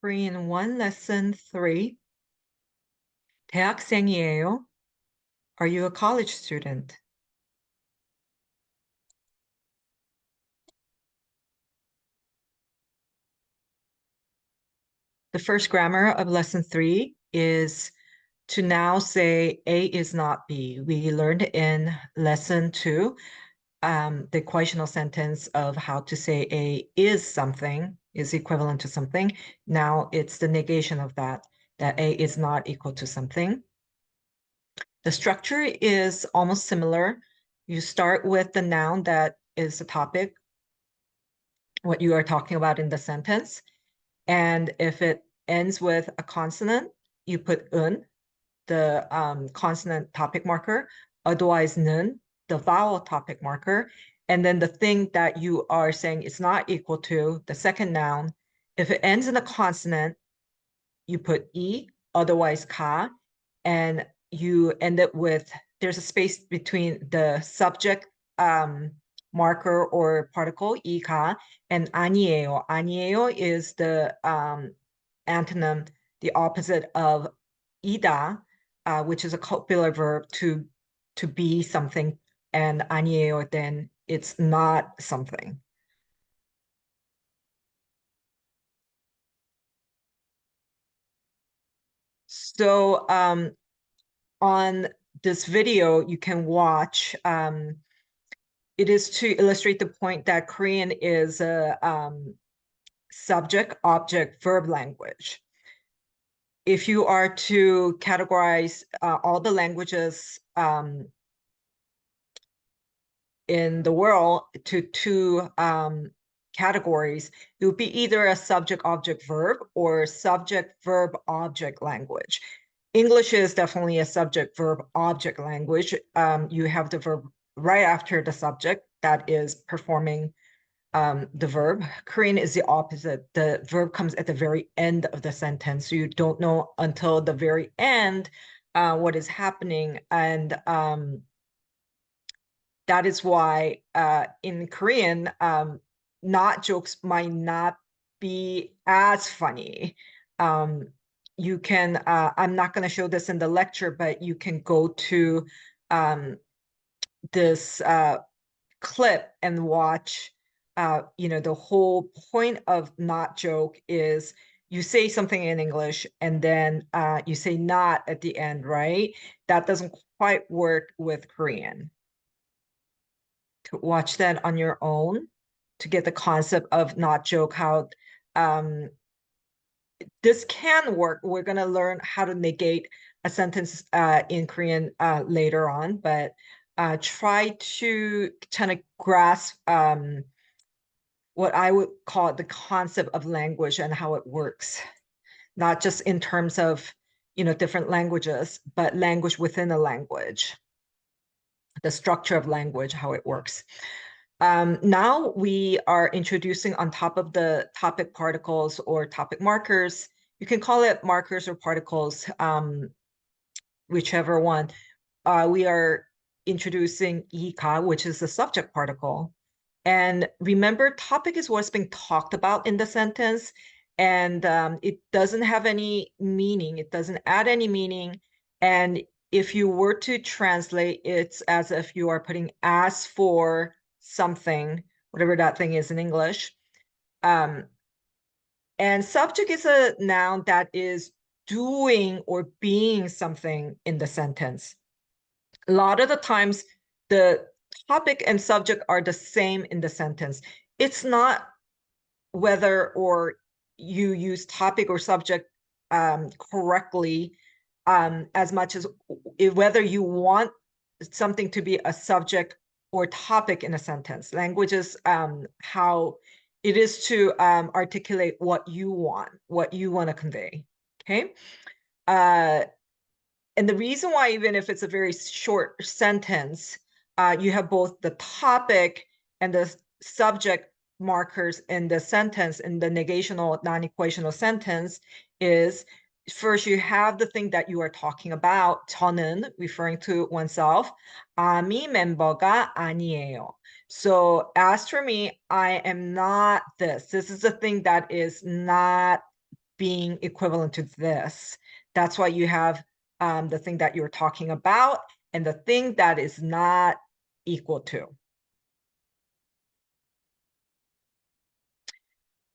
Korean 1 Lesson 3. 대학생이에요. Are you a college student? The first grammar of Lesson 3 is to now say A is not B. We learned in Lesson 2 the equational sentence of how to say A is something, is equivalent to something. Now it's the negation of that A is not equal to something. The structure is almost similar. You start with the noun that is the topic, what you are talking about in the sentence. And if it ends with a consonant, you put un, the consonant topic marker, otherwise nun, the vowel topic marker. And then the thing that you are saying is not equal to, the second noun, if it ends in a consonant, you put e, otherwise ka, and you end it with, there's a space between the subject marker or particle, 이가, and 아니에요. 아니에요 is the antonym, the opposite of 이다, which is a copular verb to be something, and 아니에요, then it's not something. So on this video, you can watch, it is to illustrate the point that Korean is a subject, object, verb language. If you are to categorize all the languages in the world to two categories, it would be either a subject, object, verb, or subject, verb, object language. English is definitely a subject, verb, object language. You have the verb right after the subject that is performing the verb. Korean is the opposite. The verb comes at the very end of the sentence. So you don't know until the very end what is happening. And that is why in Korean, not jokes might not be as funny. You can, I'm not going to show this in the lecture, but you can go to this clip and watch, the whole point of not joke is you say something in English and then you say not at the end, right? That doesn't quite work with Korean. To watch that on your own to get the concept of not joke, how this can work. We're going to learn how to negate a sentence in Korean later on, but try to kind of grasp what I would call the concept of language and how it works, not just in terms of, different languages, but language within a language, the structure of language, how it works. Now we are introducing on top of the topic particles or topic markers. You can call it markers or particles, whichever one. We are introducing 이가, which is the subject particle. And remember, topic is what's being talked about in the sentence, and it doesn't have any meaning. It doesn't add any meaning. And if you were to translate, it's as if you are putting as for something, whatever that thing is in English. And subject is a noun that is doing or being something in the sentence. A lot of the times, the topic and subject are the same in the sentence. It's not whether or you use topic or subject correctly as much as whether you want something to be a subject or topic in a sentence. Language is how it is to articulate what you want to convey, okay? And the reason why, even if it's a very short sentence, you have both the topic and the subject markers in the sentence, in the negational, non-equational sentence, is first you have the thing that you are talking about, 저는, referring to oneself, 아미 멤버가 아니에요. So as for me, I am not this. This is a thing that is not being equivalent to this. That's why you have the thing that you're talking about and the thing that is not equal to.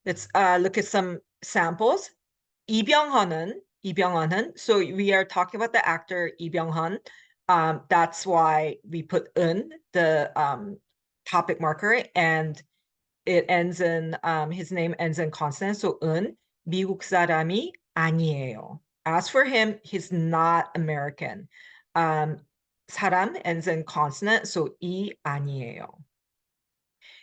Let's look at some samples. 이병헌은. So we are talking about the actor 이병헌. That's why we put in the topic marker, and it ends in his name ends in consonant. So 미국 사람이 아니에요. As for him, he's not American. 사람 ends in consonant, so 이 아니에요.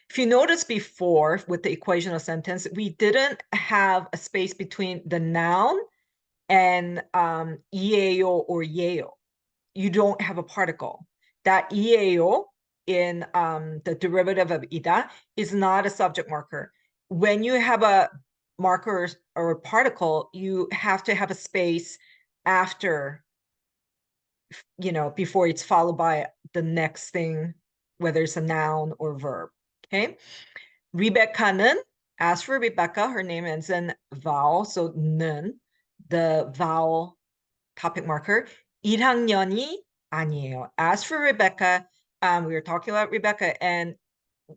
If you notice before with the equational sentence, we didn't have a space between the noun and 이에요 or 예요. You don't have a particle. That 이에요 in the derivative of ida is not a subject marker. When you have a marker or a particle, you have to have a space after, before it's followed by the next thing, whether it's a noun or verb. Okay. Rebecca는, as for Rebecca, her name ends in vowel, so 는, the vowel topic marker. 1학년이 아니에요. As for Rebecca, we were talking about Rebecca, and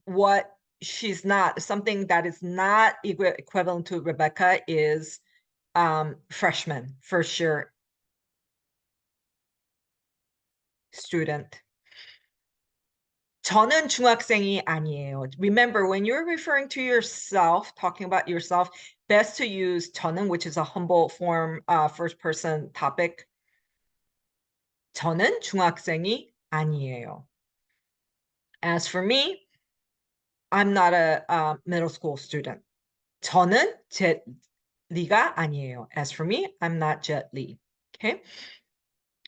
what she's not, something that is not equivalent to Rebecca is freshman, first year student. 저는 중학생이 아니에요. Remember, when you're referring to yourself, talking about yourself, best to use 저는, which is a humble form, first person topic. 저는 중학생이 아니에요. As for me, I'm not a middle school student. 저는 jet Li가 아니에요. As for me, I'm not Jet Li. Okay.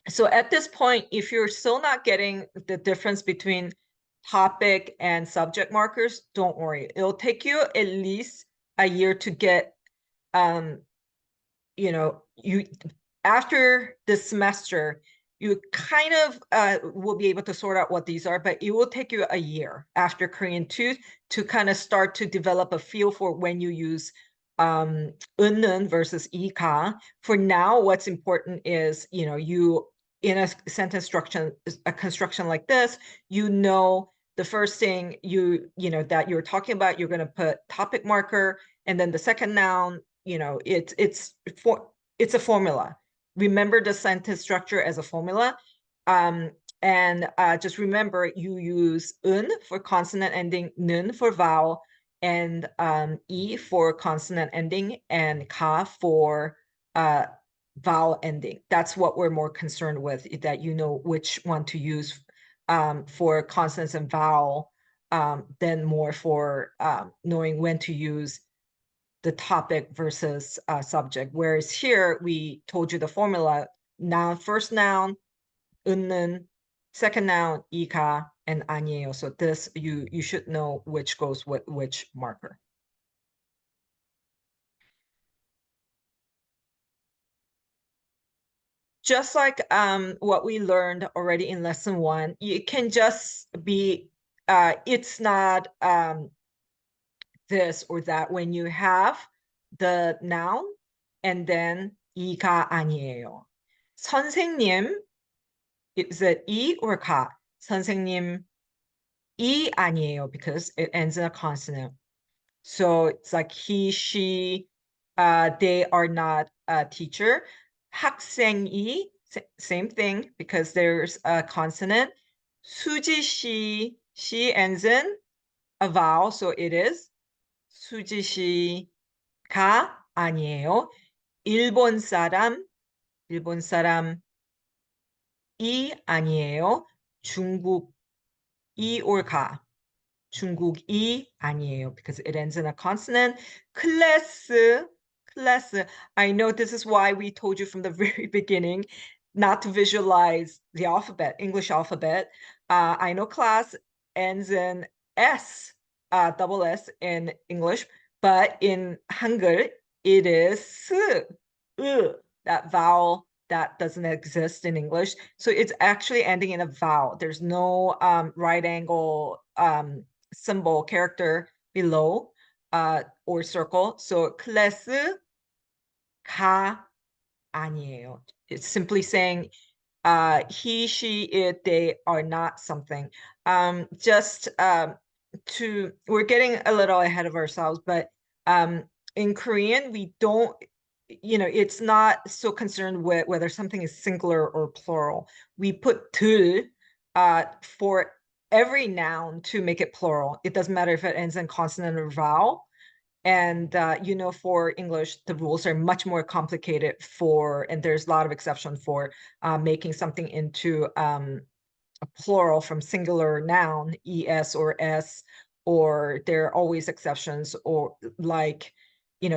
So at this point, if you're still not getting the difference between topic and subject markers, don't worry. It'll take you at least a year to get, after this semester, you kind of will be able to sort out what these are, but it will take you a year after Korean 2 to kind of start to develop a feel for when you use 은는 versus 이가. For now, what's important is, you in a sentence a construction like this, the first thing that you're talking about, you're going to put topic marker, and then the second noun, it's a formula. Remember the sentence structure as a formula. And just remember, you use 은 for consonant ending, 는 for vowel, and 이 for consonant ending, and 가 for vowel ending. That's what we're more concerned with, that you know which one to use for consonants and vowel, than more for knowing when to use the topic versus subject. Whereas here, we told you the formula: noun, first noun, 은는, second noun, 이가, and 아니에요. So this, you should know which goes with which marker. Just like what we learned already in lesson 1, it can just be, it's not this or that when you have the noun and then 이가 아니에요. 선생님, is it 이 or 가? 선생님 이 아니에요, because it ends in a consonant. So it's like he, she, they are not a teacher. 학생이, same thing, because there's a consonant. 수지 she ends in a vowel, so it is 수지 씨가 아니에요. 일본 사람이 아니에요. 중국이 or 가. 중국이 아니에요, because it ends in a consonant. 클래스. I know this is why we told you from the very beginning not to visualize the alphabet, English alphabet. I know class ends in S, double S in English, but in Hangul, it is S, that vowel that doesn't exist in English. So it's actually ending in a vowel. There's no right angle symbol character below or circle. So 클래스 가 아니에요. It's simply saying he, she, it, they are not something. Just we're getting a little ahead of ourselves, but in Korean, we don't, it's not so concerned with whether something is singular or plural. We put 들 for every noun to make it plural. It doesn't matter if it ends in consonant or vowel. And for English, the rules are much more complicated and there's a lot of exception for making something into a plural from singular noun, es or s, or there are always exceptions, or like,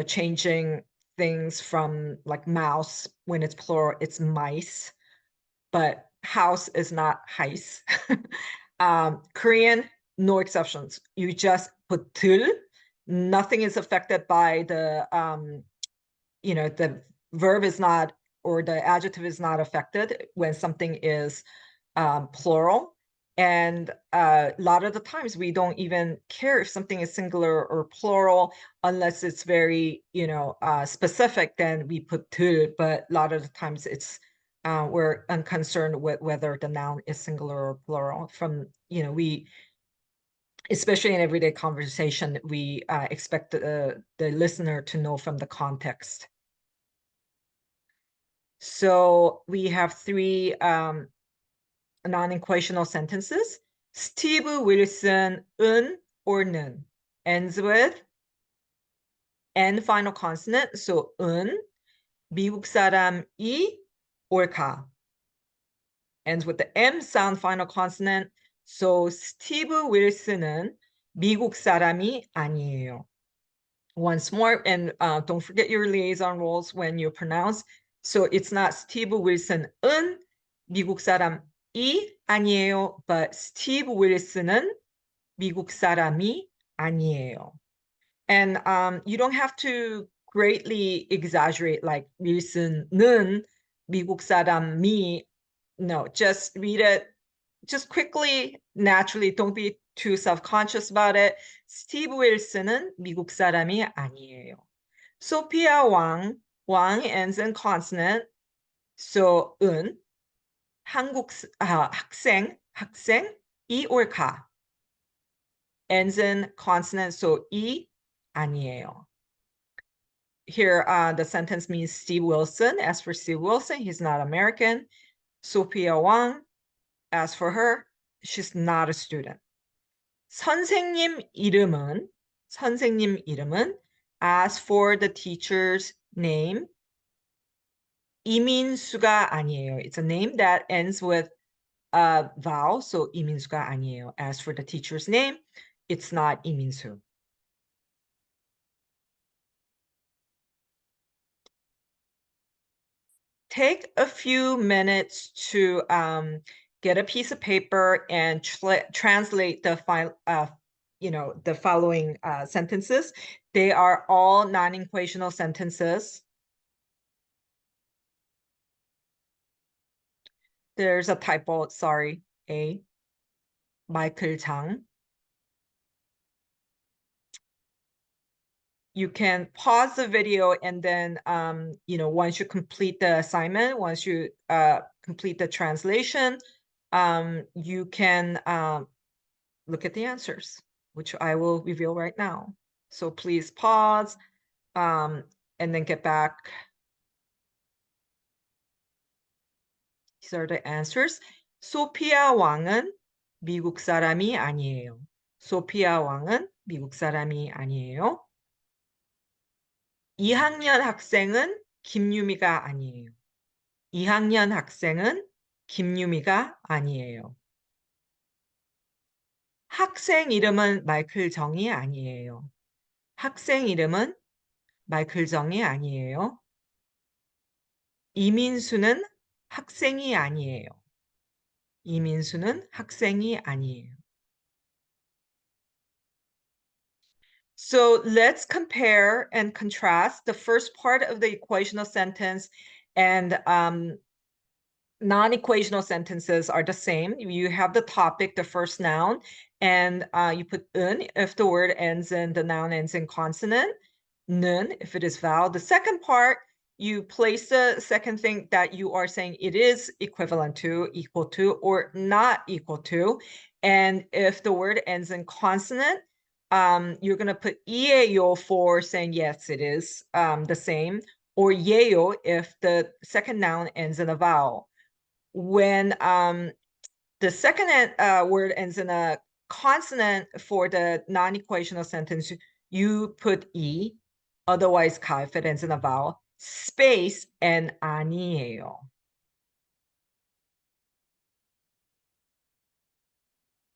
changing things from like mouse, when it's plural, it's mice, but house is not heis. Korean, no exceptions. You just put 들. Nothing is affected by the verb is not, or the adjective is not affected when something is plural. And a lot of the times we don't even care if something is singular or plural unless it's very, specific, then we put 들, but a lot of the times we're unconcerned with whether the noun is singular or plural. Especially in everyday conversation, we expect the listener to know from the context. So we have three non-equational sentences. Steve Wilson, 은 or 는 ends with N final consonant, so 은. 미국 사람이 or 가 ends with the M sound final consonant, so 스티브 윌슨은 미국 사람이 아니에요. Once more, and don't forget your liaison roles when you pronounce. So it's not 스티브 윌슨은 미국 사람이 아니에요, but 스티브 윌슨은 미국 사람이 아니에요. And you don't have to greatly exaggerate like 윌슨은 미국 사람이. No, just read it just quickly, naturally. Don't be too self-conscious about it. 스티브 윌슨은 미국 사람이 아니에요. 소피아 왕 ends in consonant, so 은. 학생이 or 가 ends in consonant, so 이 아니에요. Here, the sentence means Steve Wilson. As for Steve Wilson, he's not American. Sophia Wang, as for her, she's not a student. 선생님 이름은, as for the teacher's name, 이민수가 아니에요. It's a name that ends with a vowel, so 이민수가 아니에요. As for the teacher's name, it's not 이민수. Take a few minutes to get a piece of paper and translate the following sentences. They are all non-equational sentences. There's a typo, sorry, A. 마이클 장. You can pause the video and then, once you complete the assignment, once you complete the translation, you can look at the answers, which I will reveal right now. So please pause and then get back. These are the answers. 소피아 왕은 미국 사람이 아니에요. 소피아 왕은 미국 사람이 아니에요. 2학년 학생은 김유미가 아니에요. 2학년 학생은 김유미가 아니에요. 학생 이름은 마이클 정이 아니에요. 학생 이름은 마이클 정이 아니에요. 이민수는 학생이 아니에요. 이민수는 학생이 아니에요. So let's compare and contrast the first part of the equational sentence, and non-equational sentences are the same. You have the topic, the first noun, and you put 은 if the word ends in, the noun ends in consonant, 는 if it is vowel. The second part, you place the second thing that you are saying it is equivalent to, equal to, or not equal to. And if the word ends in consonant, you're going to put ieo for saying, yes, it is the same, or yeo if the second noun ends in a vowel. When the second word ends in a consonant for the non-equational sentence, you put e, otherwise ka if it ends in a vowel, space, and 아니에요.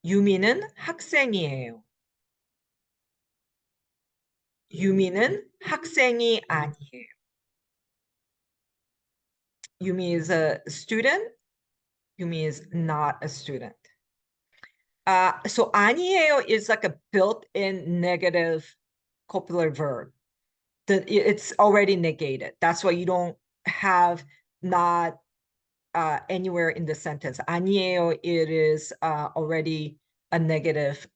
유미는 학생이에요. 유미는 학생이 아니에요. Yumi is a student. Yumi is not a student. So 아니에요 is like a built-in negative copular verb. It's already negated. That's why you don't have not anywhere in the sentence. 아니에요, it is already a negative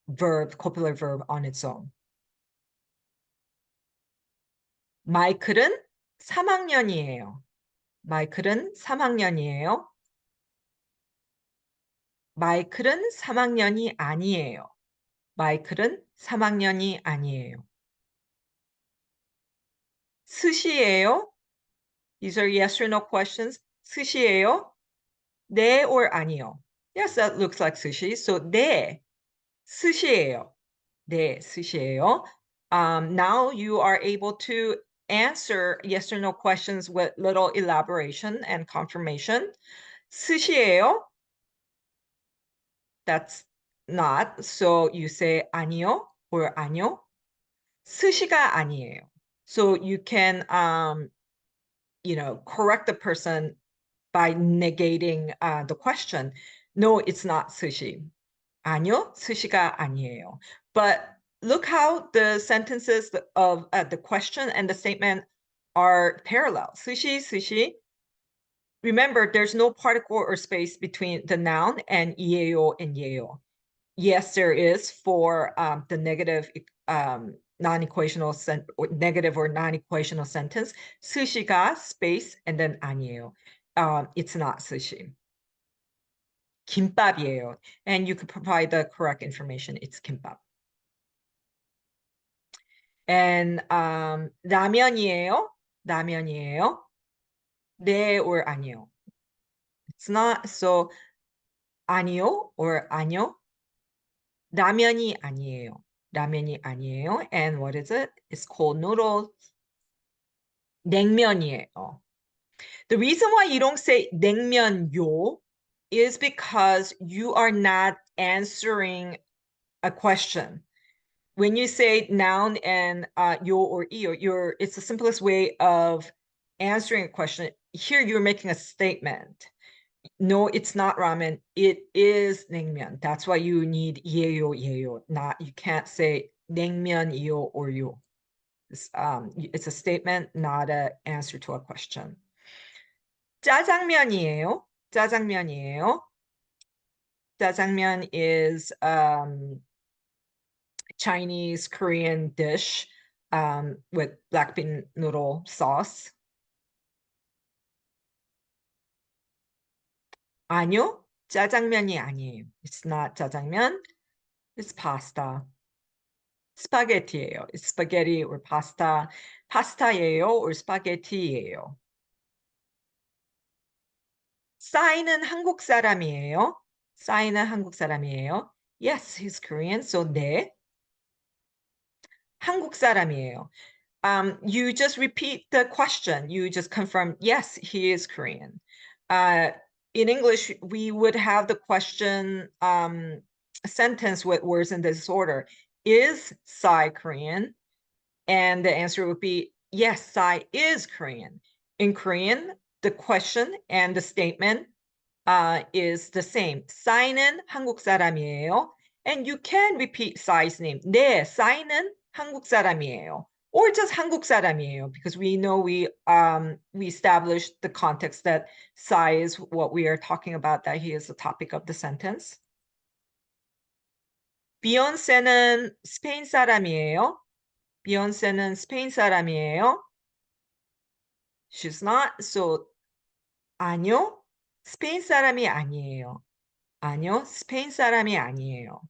verb, copular verb on its own. 마이클은 3학년이에요. 마이클은 3학년이에요. 마이클은 3학년이 아니에요. 마이클은 3학년이 아니에요. 스시예요? These are yes or no questions. 스시예요? 네 or 아니요? Yes, that looks like sushi. So 네, 스시예요. 네, 스시예요. Now you are able to answer yes or no questions with little elaboration and confirmation. 스시예요? That's not. So you say 아니요 or 아니요. 스시가 아니에요. So you can correct the person by negating the question. No, it's not sushi. 아니요, 스시가 아니에요. But look how the sentences of the question and the statement are parallel. Sushi, sushi. Remember, there's no particle or space between the noun and ieo and yeo. Yes, there is for the negative non-equational negative or non-equational sentence. 스시가 space and then 아니에요. It's not sushi. 김밥이에요. And you could provide the correct information. It's 김밥. And 라면이에요. 라면이에요. 네 or 아니요. It's not. So 아니요 or 아니요. 라면이 아니에요. 라면이 아니에요. And what is it? It's called noodles. 냉면이에요. The reason why you don't say 냉면요 is because you are not answering a question. When you say noun and yo or io, it's the simplest way of answering a question. Here you're making a statement. No, it's not ramen. It is 냉면. That's why you need 예요, 예요. Not, you can't say 냉면이요 or 요. It's a statement, not an answer to a question. 짜장면이에요. 짜장면이에요. 짜장면 is Chinese Korean dish with black bean noodle sauce. 아니요, 짜장면이 아니에요. It's not 짜장면. It's pasta. 스파게티예요. It's spaghetti or pasta. 파스타예요 or 스파게티예요. 싸이는 한국 사람이에요. 싸이는 한국 사람이에요. Yes, he's Korean. So 네. 한국 사람이에요. You just repeat the question. You just confirm, yes, he is Korean. In English, we would have the question sentence with words in this order. Is Sai Korean? And the answer would be, yes, Sai is Korean. In Korean, the question and the statement is the same. Sai는 한국 사람이에요. And you can repeat Sai's name. 네, Sai는 한국 사람이에요. Or just 한국 사람이에요, because we know we established the context that Sai is what we are talking about, that he is the topic of the sentence. 비욘세는 스페인 사람이에요. 비욘세는 스페인 사람이에요. She's not. So 아니요. 스페인 사람이 아니에요. 아니요. 스페인 사람이 아니에요.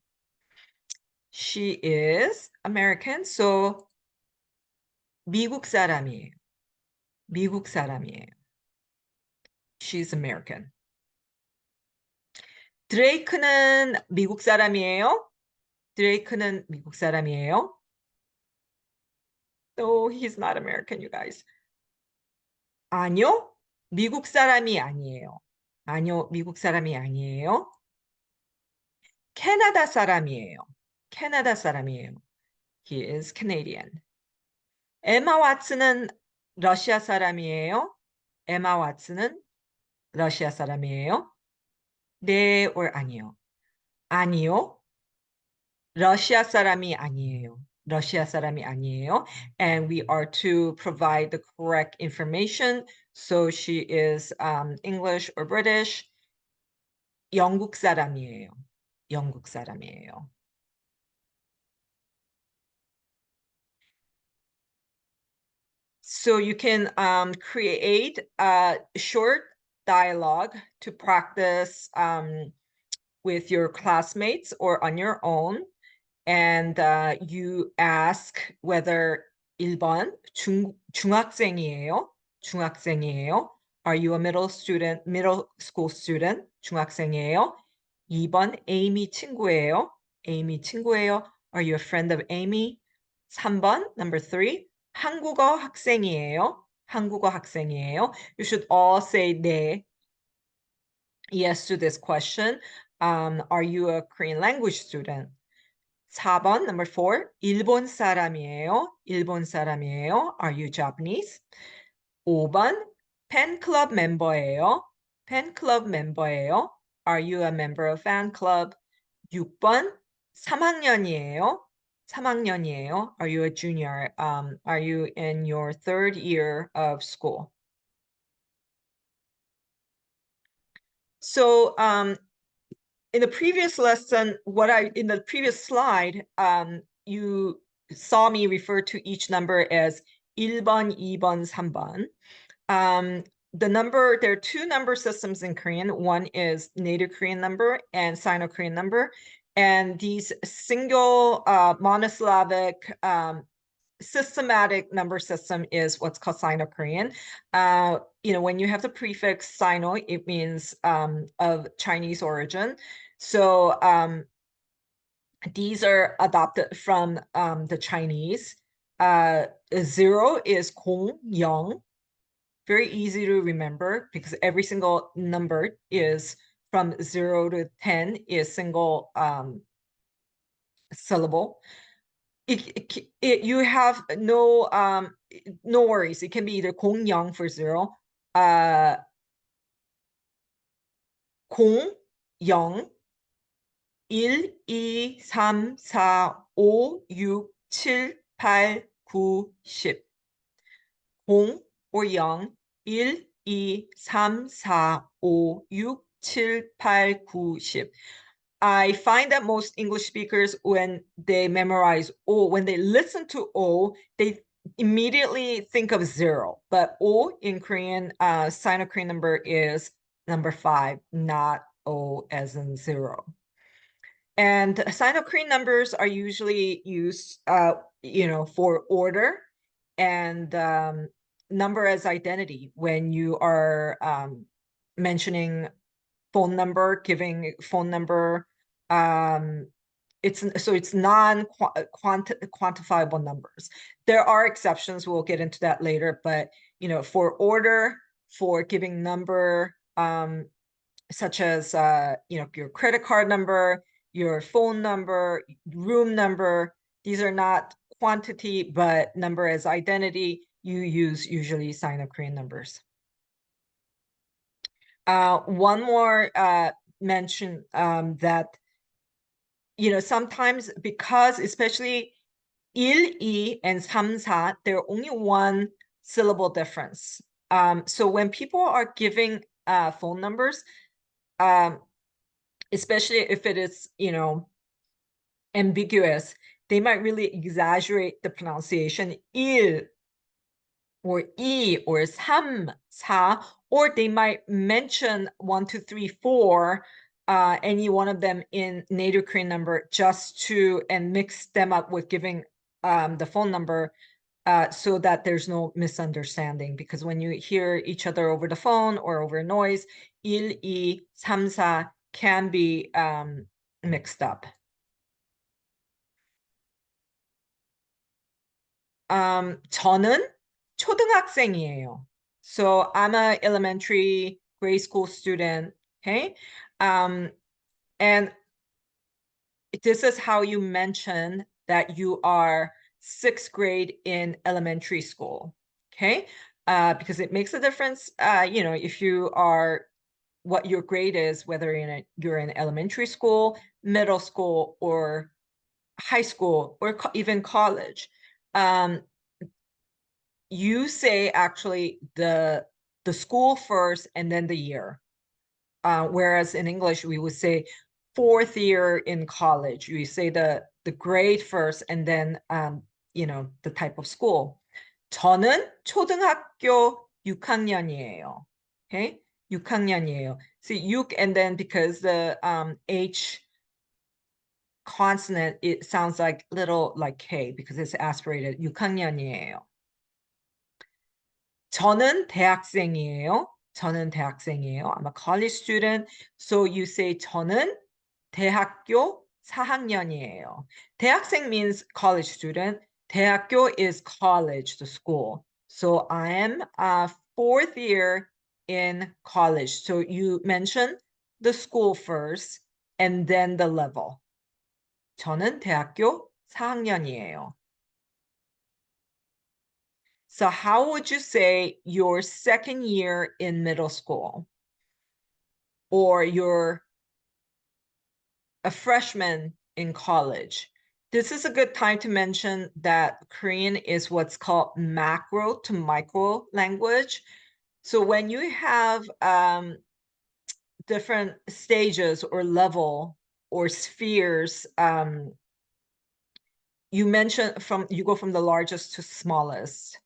She is American. So 미국 사람이에요. 미국 사람이에요. She's American. 드레이크는 미국 사람이에요? 드레이크는 미국 사람이에요? No, he's not American, you guys. 아니요, 미국 사람이 아니에요. 아니요, 미국 사람이 아니에요. 캐나다 사람이에요. 캐나다 사람이에요. He is Canadian. 에마 왓슨은 러시아 사람이에요. 에마 왓슨은 러시아 사람이에요. 네, or 아니요. 아니요. 러시아 사람이 아니에요. 러시아 사람이 아니에요. And we are to provide the correct information. So she is English or British. 영국 사람이에요. 영국 사람이에요. So you can create a short dialogue to practice with your classmates or on your own. And you ask whether 1번 중학생이에요. 중학생이에요. Are you a middle school student? 중학생이에요. 2번 Amy 친구예요. Amy 친구예요. Are you a friend of Amy? 3번 number 3 한국어 학생이에요. 한국어 학생이에요. You should all say 네, yes to this question. Are you a Korean language student? 4번, number 4, 일본 사람이에요. 일본 사람이에요. Are you Japanese? 5번, 팬클럽 멤버예요. 팬클럽 멤버예요. Are you a member of fan club? 6번, 3학년이에요. 3학년이에요. Are you a junior? Are you in your third year of school? So in the previous lesson, in the previous slide, you saw me refer to each number as 1번, 2번, 3번. There are two number systems in Korean. One is Native Korean number and Sino-Korean number. And these single monosyllabic systematic number system is what's called Sino-Korean. When you have the prefix Sino, it means of Chinese origin. So these are adopted from the Chinese. 0 is 공, 영. Very easy to remember because every single number is from 0 to 10 is single syllable. You have no worries. It can be either 공, 영 for 0, 공, 영, 1, 2, 3, 4, 5, 6, 7, 8, 9, 10. 공 or 영, 1, 2, 3, 4, 5, 6, 7, 8, 9, 10. I find that most English speakers, when they memorize O, when they listen to O, they immediately think of 0. But O in Korean, Sino-Korean number is number 5, not O as in 0. And Sino-Korean numbers are usually used, for order and number as identity when you are mentioning phone number, giving phone number. It's non-quantifiable numbers. There are exceptions. We'll get into that later. But for order, for giving number, such as your credit card number, your phone number, room number. These are not quantity, but number as identity. You use usually Sino-Korean numbers. One more mention that sometimes, because especially 1, 2, and 3, 4, they're only one syllable difference. So when people are giving phone numbers, especially if it is ambiguous, they might really exaggerate the pronunciation. 1, or E or 3, 4, or they might mention 1, 2, 3, 4, any one of them in native Korean number just to, and mix them up with giving the phone number so that there's no misunderstanding. Because when you hear each other over the phone or over noise, 1, 2, 3, 4 can be mixed up. 저는 초등학생이에요. So I'm an elementary grade school student, okay? And this is how you mention that you are 6th grade in elementary school, okay? Because it makes a difference, if you are, what your grade is, whether you're in elementary school, middle school, or high school, or even college. You say actually the school first and then the year. Whereas in English, we would say 4th year in college. We say the grade first and then, the type of school. 저는 초등학교 6학년이에요. Okay? 6학년이에요. See, 6, and then because the H consonant, it sounds like little like K because it's aspirated. 6학년이에요. 저는 대학생이에요. 저는 대학생이에요. I'm a college student. So you say 저는 대학교 4학년이에요. 대학생 means college student. 대학교 is college, the school. So I am 4th year in college. So you mention the school first and then the level. 저는 대학교 4학년이에요. So how would you say your 2nd year in middle school? Or you're a freshman in college? This is a good time to mention that Korean is what's called macro to micro language. So when you have different stages or level or spheres, you go from the largest to smallest.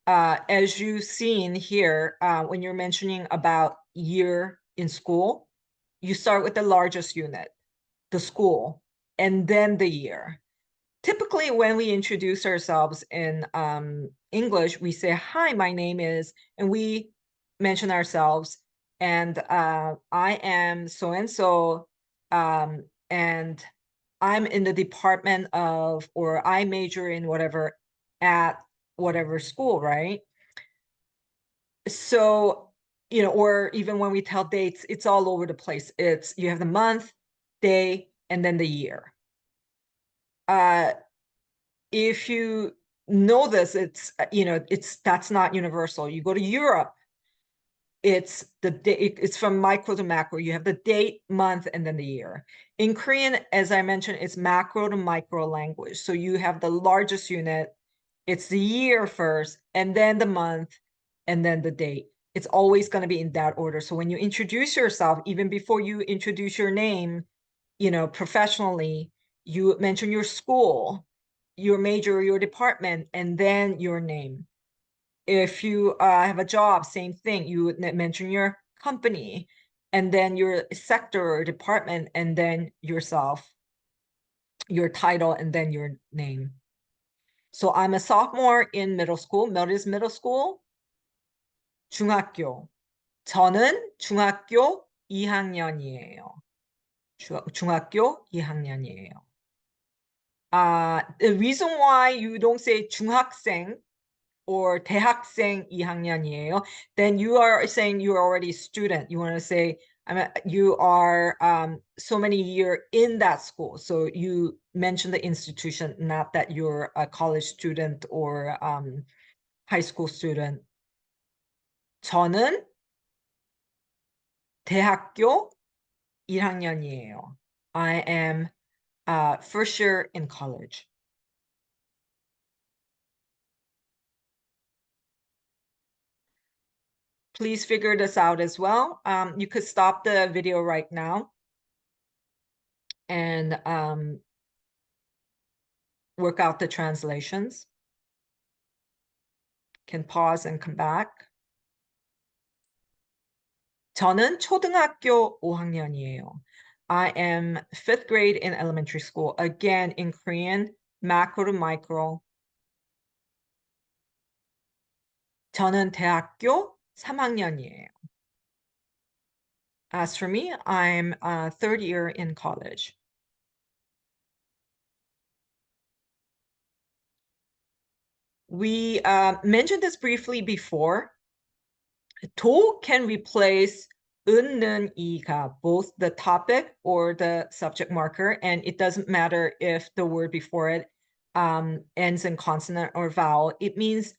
As you've seen here, when you're mentioning about year in school, you start with the largest unit, the school, and then the year. Typically, when we introduce ourselves in English, we say, "Hi, my name is," and we mention ourselves, and I am so-and-so, and I'm in the department of, or I major in whatever at whatever school, right? So, or even when we tell dates, it's all over the place. You have the month, day, and then the year. If you know this, that's not universal. You go to Europe, it's the day, it's from micro to macro. You have the date, month, and then the year. In Korean, as I mentioned, it's macro to micro language. So you have the largest unit, it's the year first, and then the month, and then the date. It's always going to be in that order. So when you introduce yourself, even before you introduce your name, professionally, you mention your school, your major, your department, and then your name. If you have a job, same thing. You would mention your company, and then your sector or department, and then yourself, your title, and then your name. So I'm a sophomore in middle school. What is middle school? 중학교. 저는 중학교 2학년이에요. 중학교 2학년이에요. The reason why you don't say 중학생 or 대학생 2학년이에요, then you are saying you're already a student. You want to say you are so many years in that school. So you mention the institution, not that you're a college student or high school student. 저는 대학교 1학년이에요. I am first year in college. Please figure this out as well. You could stop the video right now and work out the translations. can pause and come back. 저는 초등학교 5학년이에요. I am 5th grade in elementary school. Again, in Korean, macro to micro. 저는 대학교 3학년이에요. As for me, I'm third year in college. We mentioned this briefly before. 도 can replace 은는 이가, both the topic or the subject marker, and it doesn't matter if the word before it ends in consonant or vowel. It means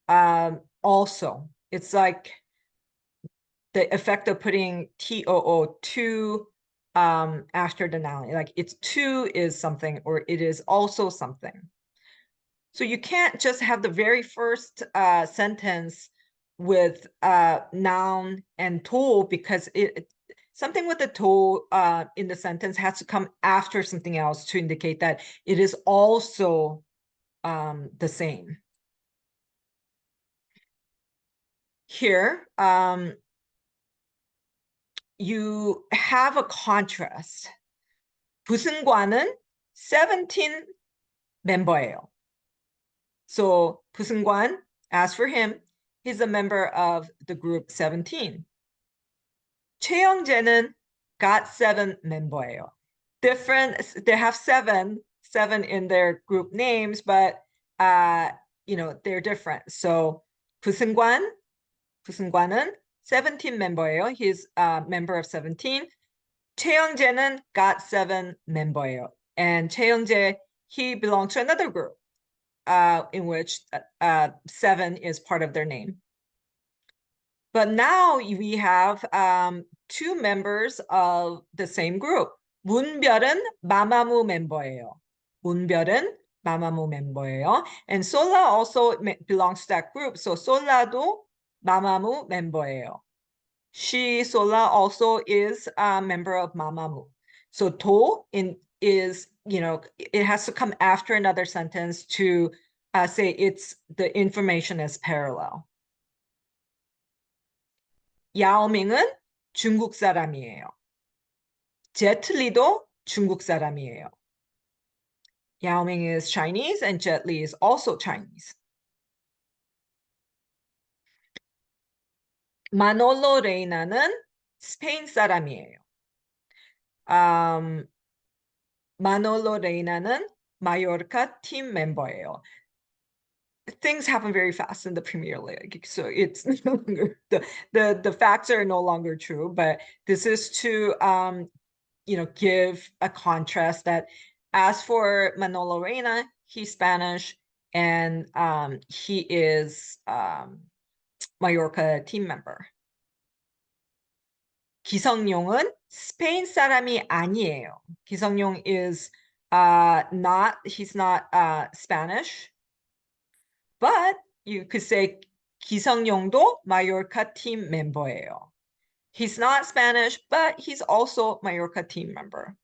also. It's like the effect of putting too to after the noun, like it's to is something or it is also something. So you can't just have the very first sentence with noun and to, because something with the to in the sentence has to come after something else to indicate that it is also the same. Here, you have a contrast. 부승관은 17 member예요. So 부승관, as for him, he's a member of the group 17. 최영재는 got 7 member예요. Different, they have seven in their group names, but they're different. So 부승관은 17 member예요. He's a member of 17. 최영재는 got 7 member예요. And 최영재, he belongs to another group in which 7 is part of their name. But now we have 2 members of the same group. 문별은 마마무 member예요. 문별은 마마무 member예요. And Sola also belongs to that group. So Solado 마마무 member예요. She, Sola, also is a member of Mamamoo. So to is, it has to come after another sentence to say the information is parallel. 야오밍은 중국 사람이에요. 제트리도 중국 사람이에요. Yao Ming is Chinese and Jet Li is also Chinese. Manolo Reina는 스페인 사람이에요. Manolo Reina는 Mallorca team member예요. Things happen very fast in the Premier League, so it's no longer the facts are no longer true. But this is to give a contrast that as for Manolo Reina, he's Spanish and he is Mallorca team member. 기성용은 스페인 사람이 아니에요. 기성용 is he's not Spanish, but you could say 기성용도 Mallorca team member예요. He's not Spanish, but he's also Mallorca team member.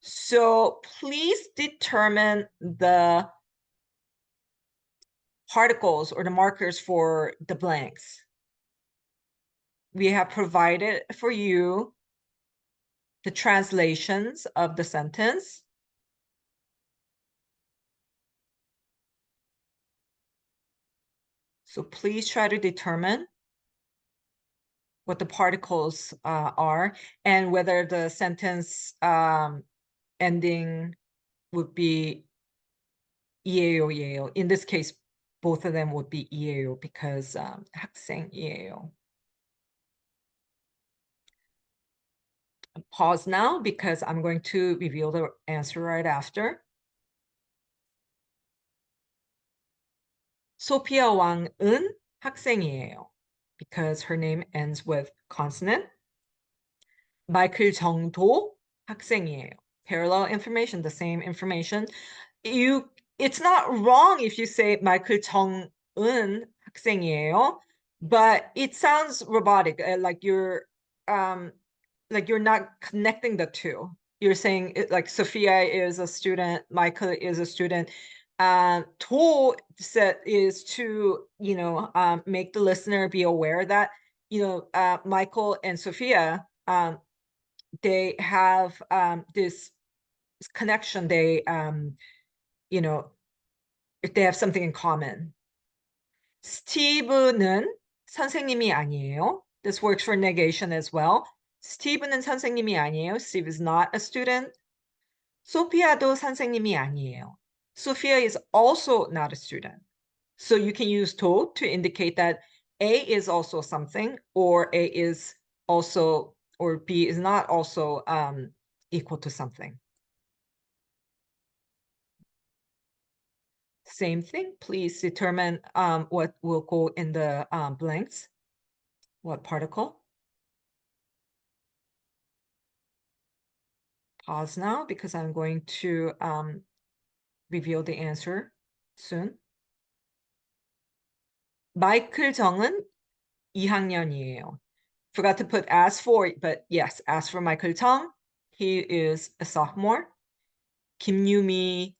So please determine the particles or the markers for the blanks. We have provided for you the translations of the sentence. So please try to determine what the particles are and whether the sentence ending would be 이에요. In this case, both of them would be 이에요 because 학생이에요. Pause now because I'm going to reveal the answer right after. 소피아 왕은 학생이에요 because her name ends with consonant. 마이클 정도 학생이에요. Parallel information, the same information. It's not wrong if you say 마이클 정은 학생이에요, but it sounds robotic, like you're not connecting the two. You're saying like Sophia is a student, Michael is a student, tool set is to, make the listener be aware that, Michael and Sophia, they have this connection. They, they have something in common. 스티브는 선생님이 아니에요. This works for negation as well. 스티브는 선생님이 아니에요. Steve is not a student. 소피아도 선생님이 아니에요. Sophia is also not a student. So you can use to indicate that A is also something, or A is also, or B is not also equal to something. Same thing. Please determine what will go in the blanks. What particle? Pause now because I'm going to reveal the answer soon. 마이클 정은 2학년이에요. Forgot to put as for, but yes, as for Michael Jung, he is a sophomore. 김유미는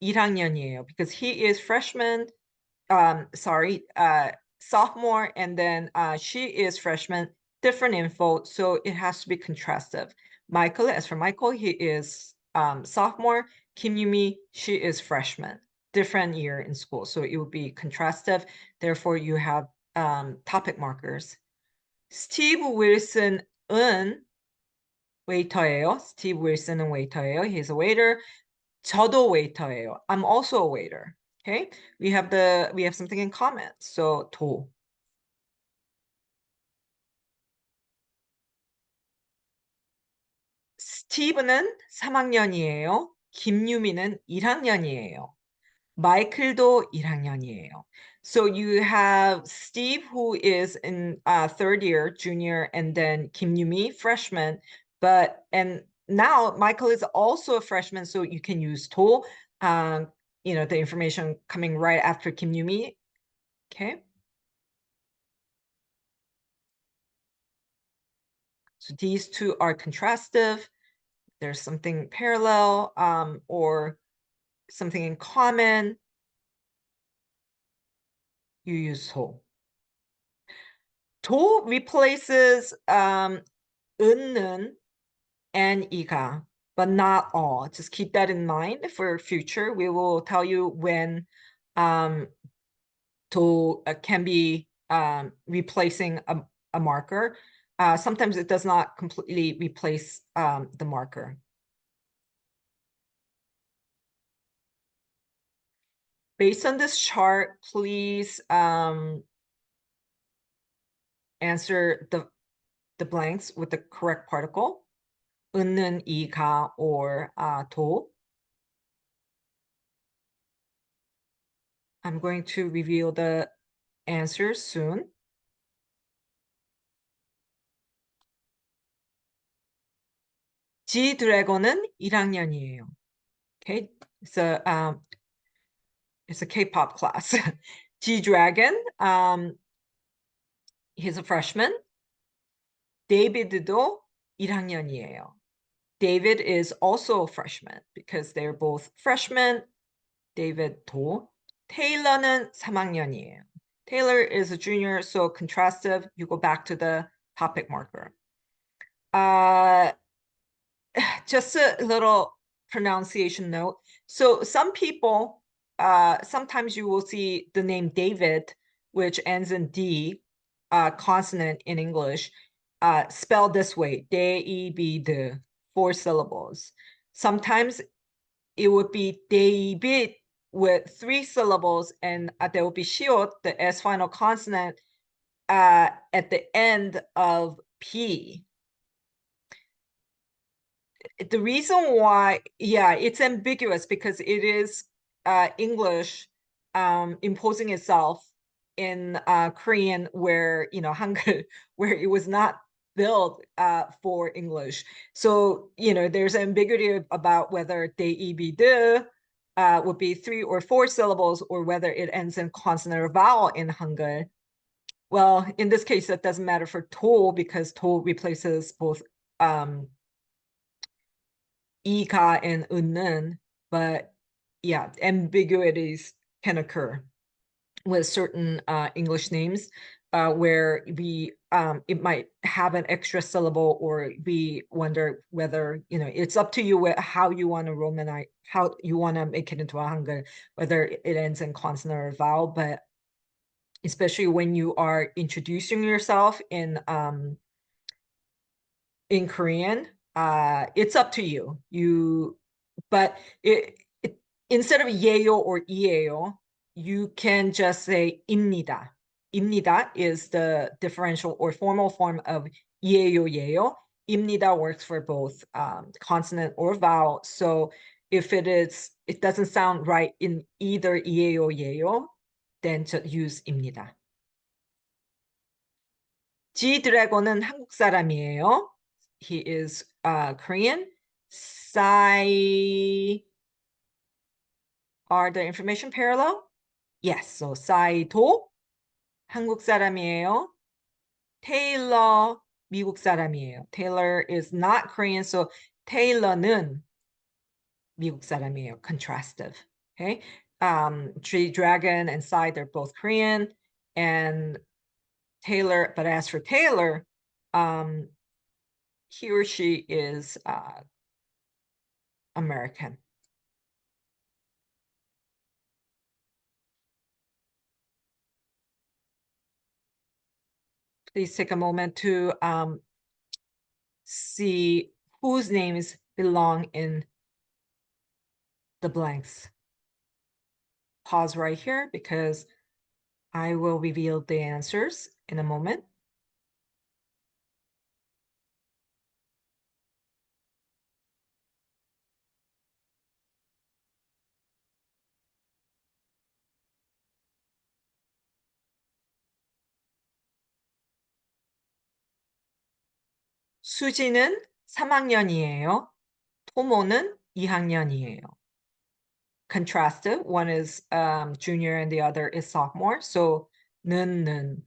1학년이에요 because he is freshman. Sophomore, and then she is freshman. Different info, so it has to be contrastive. Michael, as for Michael, he is sophomore. Kim Yumi, she is freshman. Different year in school, so it would be contrastive. Therefore, you have topic markers. 스티브 윌슨은 웨이터예요. 스티브 윌슨은 웨이터예요. He's a waiter. 저도 웨이터예요. I'm also a waiter. Okay, we have something in common. So 도. 스티브는 3학년이에요. 김유미는 1학년이에요. 마이클도 1학년이에요. So you have Steve, who is in third year, junior, and then Kim Yumi, freshman. And now Michael is also a freshman, so you can use 도. The information coming right after Kim Yumi. Okay. So these two are contrastive. There's something parallel or something in common. You use 도. 도 replaces 은는 and 이가, but not all. Just keep that in mind for future. We will tell you when 도 can be replacing a marker. Sometimes it does not completely replace the marker. Based on this chart, please answer the blanks with the correct particle. 은는, 이가, or 도. I'm going to reveal the answers soon. G-Dragon은 1학년이에요. Okay, it's a K-pop class. G-Dragon, he's a freshman. David도 1학년이에요. David is also a freshman because they're both freshmen. David도. Taylor는 3학년이에요. Taylor is a junior, so contrastive. You go back to the topic marker. Just a little pronunciation note. So some people, sometimes you will see the name David, which ends in D, consonant in English, spelled this way, David, 4 syllables. Sometimes it would be David with 3 syllables, and there will be shiot, the S final consonant, at the end of P. The reason why, it's ambiguous because it is English imposing itself in Korean, where Hangul, where it was not built for English. So there's ambiguity about whether 대입이드 would be 3 or 4 syllables, or whether it ends in consonant or vowel in Hangul. Well, in this case, that doesn't matter for 도, because 도 replaces both 이가 and 은는, but yeah, ambiguities can occur with certain English names, where it might have an extra syllable, or we wonder whether, it's up to you how you want to romanize, how you want to make it into a Hangul, whether it ends in consonant or vowel. But especially when you are introducing yourself in Korean, it's up to you. But instead of 예요 or 이에요, you can just say 입니다. 입니다 is the differential or formal form of 예요, 예요. 입니다 works for both consonant or vowel. So if it doesn't sound right in either 이에요, 예요, then to use 입니다. G-Dragon은 한국 사람이에요. He is Korean. Sai, are the information parallel? Yes, so 사이도 한국 사람이에요. Taylor 미국 사람이에요. Taylor is not Korean, so Taylor는 미국 사람이에요. Contrastive. Okay. G-Dragon and Sai, they're both Korean. And Taylor, but as for Taylor, he or she is American. Please take a moment to see whose names belong in the blanks. Pause right here because I will reveal the answers in a moment. 수지는 3학년이에요. 토모는 2학년이에요. Contrastive, one is junior and the other is sophomore. So 는.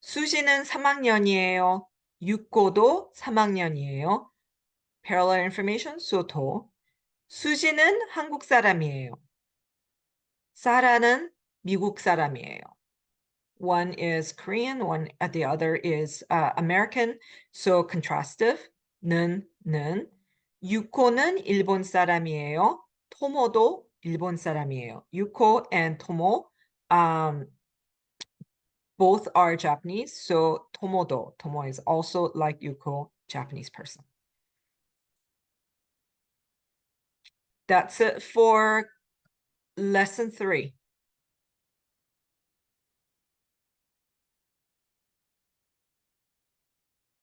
수지는 3학년이에요. 육고도 3학년이에요. Parallel information, 수토. 수지는 한국 사람이에요. 사라는 미국 사람이에요. One is Korean, the other is American. So contrastive, 는. 유코는 일본 사람이에요. 토모도 일본 사람이에요. Yuko and Tomo, both are Japanese. So Tomo is also like Yuko, Japanese person. That's it for lesson 3.